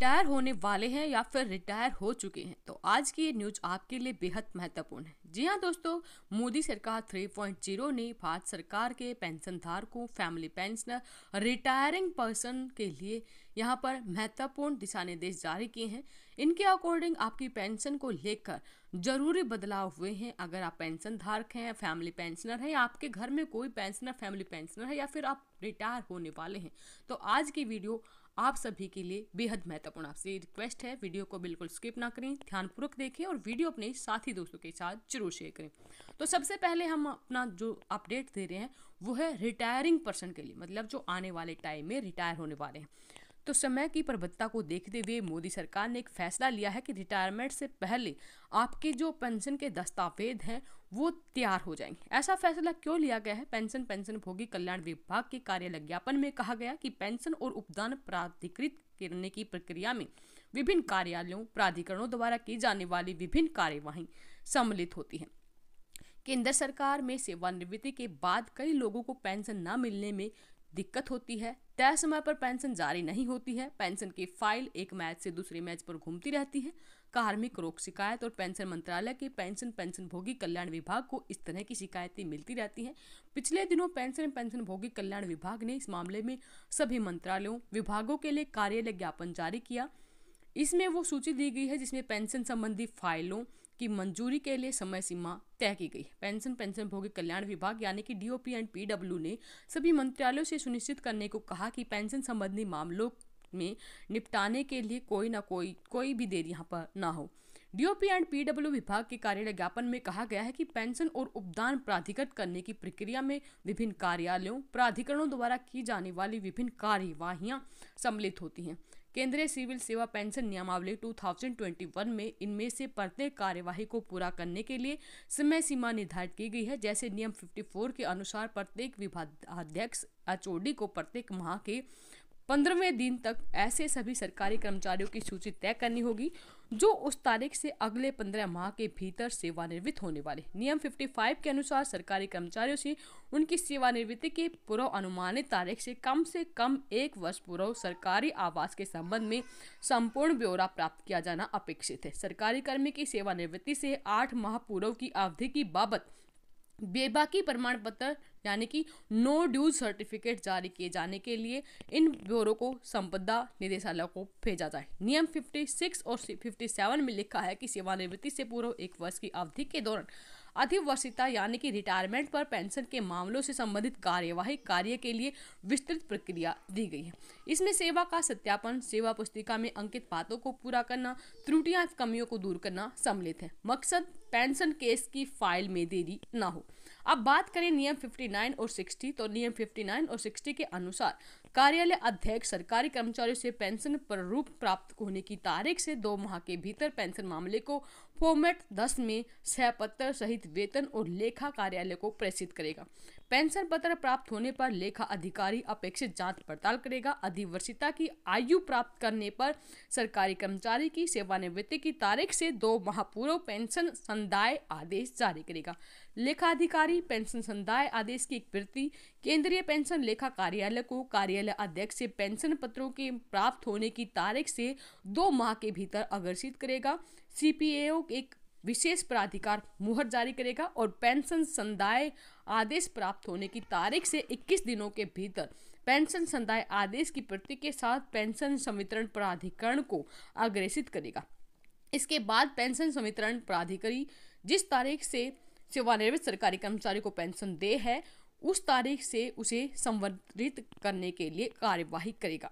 Retire होने वाले हैं या फिर रिटायर हो चुके हैं, तो आज की ये न्यूज आपके लिए बेहद महत्वपूर्ण है। जी हाँ दोस्तों, मोदी सरकार 3.0 ने भारत सरकार के पेंशन धारकों, फैमिली पेंशनर, रिटायरिंग पर्सन के लिए यहाँ पर महत्वपूर्ण दिशा निर्देश जारी किए हैं। इनके अकॉर्डिंग आपकी पेंशन को लेकर जरूरी बदलाव हुए हैं। अगर आप पेंशन धारक हैं, फैमिली पेंशनर है, या आपके घर में कोई पेंशनर फैमिली पेंशनर है, या फिर आप रिटायर होने वाले हैं, तो आज की वीडियो आप सभी के लिए बेहद महत्वपूर्ण। आपसे रिक्वेस्ट है, वीडियो को बिल्कुल स्किप ना करें, ध्यानपूर्वक देखें और वीडियो अपने साथी दोस्तों के साथ जरूर शेयर करें। तो सबसे पहले हम अपना जो अपडेट दे रहे हैं वो है रिटायरिंग पर्सन के लिए, मतलब जो आने वाले टाइम में रिटायर होने वाले हैं। तो समय की प्रबद्धता को देखते हुए मोदी सरकार ने एक फैसला लिया है कि रिटायरमेंट से पहले आपके जो पेंशन के दस्तावेज हैं वो तैयार हो जाएंगे। ऐसा फैसला क्यों लिया गया है? पेंशनभोगी कल्याण विभाग के कार्यालय ज्ञापन में कहा गया कि पेंशन और उपदान प्राधिकृत करने की प्रक्रिया में विभिन्न कार्यालयों, प्राधिकरणों द्वारा की जाने वाली विभिन्न कार्यवाही सम्मिलित होती है। केंद्र सरकार में सेवानिवृत्ति के बाद कई लोगों को पेंशन न मिलने में दिक्कत होती है। तय समय पर पेंशन जारी नहीं होती है। पेंशन की फाइल एक मैच से दूसरे मैच पर घूमती रहती है। कार्मिक रोग शिकायत और पेंशन मंत्रालय के पेंशनभोगी कल्याण विभाग को इस तरह की शिकायतें मिलती रहती हैं। पिछले दिनों पेंशनभोगी कल्याण विभाग ने इस मामले में सभी मंत्रालयों, विभागों के लिए कार्यालय ज्ञापन जारी किया। इसमें वो सूची दी गई है जिसमें पेंशन संबंधी फाइलों की मंजूरी के लिए समय सीमा तय की गई। पेंशनभोगी कल्याण विभाग यानी कि डीओपी एंड पीडब्ल्यू ने सभी मंत्रालयों से सुनिश्चित करने को कहा कि पेंशन संबंधी मामलों में निपटाने के लिए कोई भी देरी यहाँ पर ना हो। डीओपी एंड पीडब्ल्यू विभाग के कार्यालय ज्ञापन में कहा गया है कि पेंशन और उपदान प्राधिकृत करने की प्रक्रिया में विभिन्न कार्यालयों, प्राधिकरणों द्वारा की जाने वाली विभिन्न कार्यवाहियां सम्मिलित होती हैं। केंद्रीय सिविल सेवा पेंशन नियमावली 2021 में इनमें से प्रत्येक कार्यवाही को पूरा करने के लिए समय सीमा निर्धारित की गई है। जैसे नियम 54 के अनुसार प्रत्येक विभागाध्यक्ष एचओडी को प्रत्येक माह के 15वें दिन तक ऐसे सभी सरकारी कर्मचारियों की सूची तय करनी होगी जो उस तारीख से अगले 15 माह के भीतर सेवानिवृत्त होने वाले। नियम 55 के अनुसार सरकारी कर्मचारियों से उनकी सेवानिवृत्ति के पूर्व अनुमानित तारीख से कम 1 वर्ष पूर्व सरकारी आवास के संबंध में संपूर्ण ब्यौरा प्राप्त किया जाना अपेक्षित है। सरकारी कर्मी की सेवानिवृत्ति से 8 माह पूर्व की अवधि की बाबत बेबाकी प्रमाण पत्र यानी कि नो ड्यूज सर्टिफिकेट जारी किए जाने के लिए इन ब्यूरो को संपदा निदेशालय को भेजा जाए। नियम 56 और 57 में लिखा है कि सेवानिवृत्ति से पूर्व 1 वर्ष की अवधि के दौरान अधिवर्षिता यानी कि रिटायरमेंट पर पेंशन के मामलों से संबंधित कार्यवाही कार्य के लिए विस्तृत प्रक्रिया दी गई है। इसमें सेवा का सत्यापन, सेवा पुस्तिका में अंकित बातों को पूरा करना, त्रुटियां, कमियों को दूर करना सम्मिलित है। मकसद पेंशन केस की फाइल में देरी ना हो। अब बात करें नियम 59 और 60, तो नियम 59 और 60 के अनुसार कार्यालय अध्यक्ष सरकारी कर्मचारियों से पेंशन प्रारूप प्राप्त होने की तारीख से 2 माह के भीतर पेंशन मामले को फॉर्मेट 10 में सहपत्र सहित वेतन और लेखा कार्यालय को प्रेषित करेगा। पेंशन पत्र प्राप्त होने पर लेखा अधिकारी अपेक्षित जांच पड़ताल करेगा। अधिवर्षिता की आयु प्राप्त करने पर सरकारी कर्मचारी की सेवानिवृत्ति की तारीख से 2 माह पूर्व पेंशन संदाय आदेश जारी करेगा। लेखा अधिकारी पेंशन संदाय आदेश की एक प्रति केंद्रीय पेंशन लेखा कार्यालय को कार्यालय अध्यक्ष से पेंशन पत्रों के प्राप्त होने की तारीख से 2 माह के भीतर अग्रेसित करेगा। सीपीएओ एक विशेष प्राधिकार मुहर जारी करेगा और पेंशन संदाय आदेश प्राप्त होने की तारीख से 21 दिनों के भीतर पेंशन संदाय आदेश की प्रति के साथ पेंशन संवितरण प्राधिकरण को अग्रेसित करेगा। इसके बाद पेंशन संवितरण प्राधिकारी जिस तारीख से सेवानिवृत्त सरकारी कर्मचारी को पेंशन दे है उस तारीख से उसे संवर्धित करने के लिए कार्यवाही करेगा।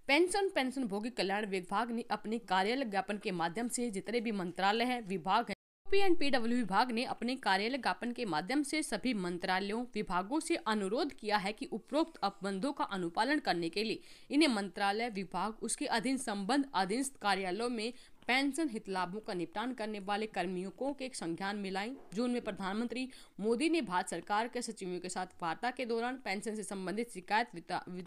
पेंशनभोगी कल्याण विभाग ने अपने कार्यालय ज्ञापन के माध्यम से जितने भी मंत्रालय हैं, विभाग हैं, पीडब्ल्यू विभाग ने अपने कार्यालय ज्ञापन के माध्यम से सभी मंत्रालयों, विभागों से अनुरोध किया है कि उपरोक्त अनुबंधों का अनुपालन करने के लिए इन्हें मंत्रालय, विभाग, उसके अधीन संबंध अधीनस्थ कार्यालयों में पेंशन हित लाभों का निपटान करने वाले कर्मियों को एक संज्ञान मिलाई। जून में प्रधानमंत्री मोदी ने भारत सरकार के सचिवों के साथ वार्ता के दौरान पेंशन से संबंधित शिकायत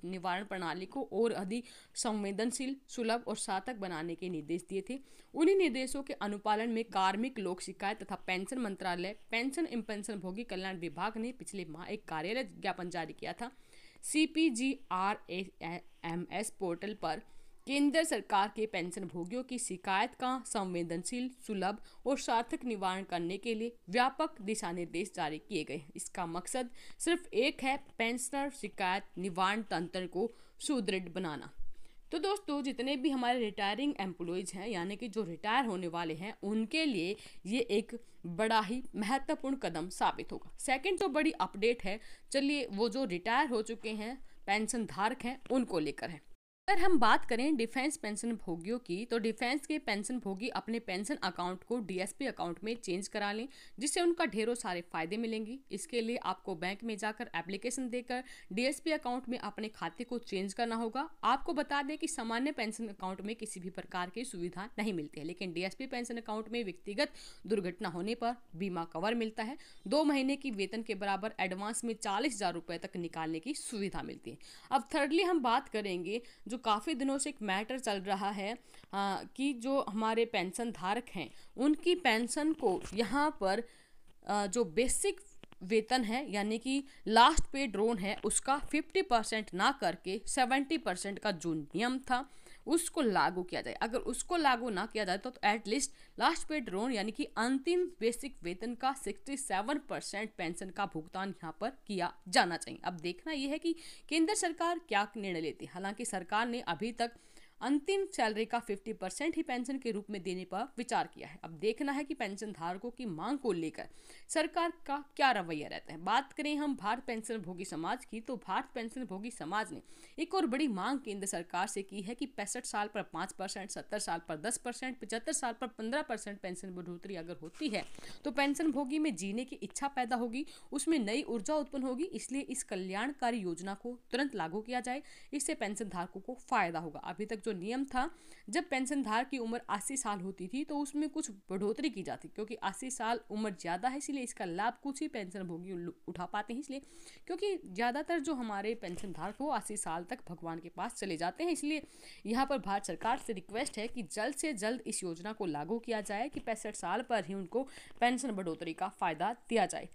निवारण प्रणाली को और अधिक संवेदनशील, सुलभ और सार्थक बनाने के निर्देश दिए थे। उन्हीं निर्देशों के अनुपालन में कार्मिक लोक शिकायत तथा पेंशन मंत्रालय, पेंशनभोगी कल्याण विभाग ने पिछले माह एक कार्यालय ज्ञापन जारी किया था। CPGRAMS पोर्टल पर केंद्र सरकार के पेंशन भोगियों की शिकायत का संवेदनशील, सुलभ और सार्थक निवारण करने के लिए व्यापक दिशा निर्देश जारी किए गए। इसका मकसद सिर्फ एक है, पेंशनर शिकायत निवारण तंत्र को सुदृढ़ बनाना। तो दोस्तों, जितने भी हमारे रिटायरिंग एम्प्लॉयज़ हैं, यानी कि जो रिटायर होने वाले हैं, उनके लिए ये एक बड़ा ही महत्वपूर्ण कदम साबित होगा। सेकंड जो बड़ी अपडेट है, चलिए वो जो रिटायर हो चुके हैं पेंशन धारक हैं उनको लेकर है। अगर हम बात करें डिफेंस पेंशन भोगियों की, तो डिफेंस के पेंशन भोगी अपने पेंशन अकाउंट को डीएसपी अकाउंट में चेंज करा लें, जिससे उनका ढेरों सारे फायदे मिलेंगे। इसके लिए आपको बैंक में जाकर एप्लीकेशन देकर डीएसपी अकाउंट में अपने खाते को चेंज करना होगा। आपको बता दें कि सामान्य पेंशन अकाउंट में किसी भी प्रकार की सुविधा नहीं मिलती है, लेकिन डीएसपी पेंशन अकाउंट में व्यक्तिगत दुर्घटना होने पर बीमा कवर मिलता है। 2 महीने की वेतन के बराबर एडवांस में 40,000 रुपए तक निकालने की सुविधा मिलती है। अब थर्डली हम बात करेंगे, जो काफ़ी दिनों से एक मैटर चल रहा है कि जो हमारे पेंशन धारक हैं उनकी पेंशन को यहाँ पर जो बेसिक वेतन है, यानी कि लास्ट पे ड्रोन है, उसका 50% ना करके 70% का जो नियम था उसको लागू किया जाए। अगर उसको लागू ना किया जाए तो एटलीस्ट लास्ट पे ड्रोन यानी कि अंतिम बेसिक वेतन का 67% पेंशन का भुगतान यहाँ पर किया जाना चाहिए। अब देखना यह है कि केंद्र सरकार क्या निर्णय लेती है। हालांकि सरकार ने अभी तक अंतिम सैलरी का 50% ही पेंशन के रूप में देने पर विचार किया है। अब देखना है कि पेंशन धारकों की मांग को लेकर सरकार का क्या रवैया रहता है। बात करें हम भारत पेंशन भोगी समाज की, तो भारत पेंशन भोगी समाज ने एक और बड़ी मांग केंद्र सरकार से की है कि 65 साल पर 5%, 70 साल पर 10%, 75 साल पर 15% पेंशन बढ़ोतरी अगर होती है तो पेंशन भोगी में जीने की इच्छा पैदा होगी, उसमें नई ऊर्जा उत्पन्न होगी। इसलिए इस कल्याणकारी योजना को तुरंत लागू किया जाए, इससे पेंशन धारकों को फायदा होगा। अभी तक जो नियम था, जब पेंशन धारक की उम्र 80 साल होती थी तो उसमें कुछ बढ़ोतरी की जाती, क्योंकि 80 साल उम्र ज़्यादा है, इसलिए इसका लाभ कुछ ही पेंशन भोगी उठा पाते हैं। इसलिए क्योंकि ज़्यादातर जो हमारे पेंशन धारक वो 80 साल तक भगवान के पास चले जाते हैं, इसलिए यहाँ पर भारत सरकार से रिक्वेस्ट है कि जल्द से जल्द इस योजना को लागू किया जाए कि 65 साल पर ही उनको पेंशन बढ़ोतरी का फायदा दिया जाए।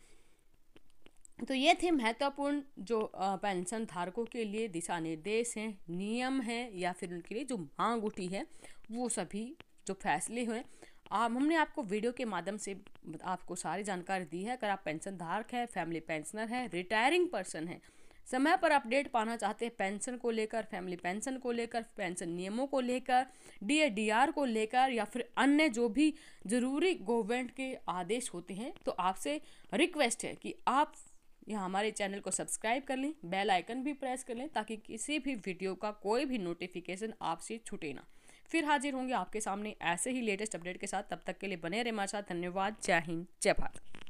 तो ये थे महत्वपूर्ण जो पेंशन धारकों के लिए दिशा निर्देश हैं, नियम हैं, या फिर उनके लिए जो मांग उठी है, वो सभी जो फैसले हुए हमने आपको वीडियो के माध्यम से आपको सारी जानकारी दी है। अगर आप पेंशन धारक हैं, फैमिली पेंशनर हैं, रिटायरिंग पर्सन हैं, समय पर अपडेट पाना चाहते हैं पेंशन को लेकर, फैमिली पेंशन को लेकर, पेंशन नियमों को लेकर, डीए-डीआर को लेकर, या फिर अन्य जो भी जरूरी गवर्नमेंट के आदेश होते हैं, तो आपसे रिक्वेस्ट है कि आप यहाँ हमारे चैनल को सब्सक्राइब कर लें, बेल आइकन भी प्रेस कर लें, ताकि किसी भी वीडियो का कोई भी नोटिफिकेशन आपसे छूटे ना। फिर हाजिर होंगे आपके सामने ऐसे ही लेटेस्ट अपडेट के साथ। तब तक के लिए बने रहे हमारे साथ। धन्यवाद। जय हिंद, जय भारत।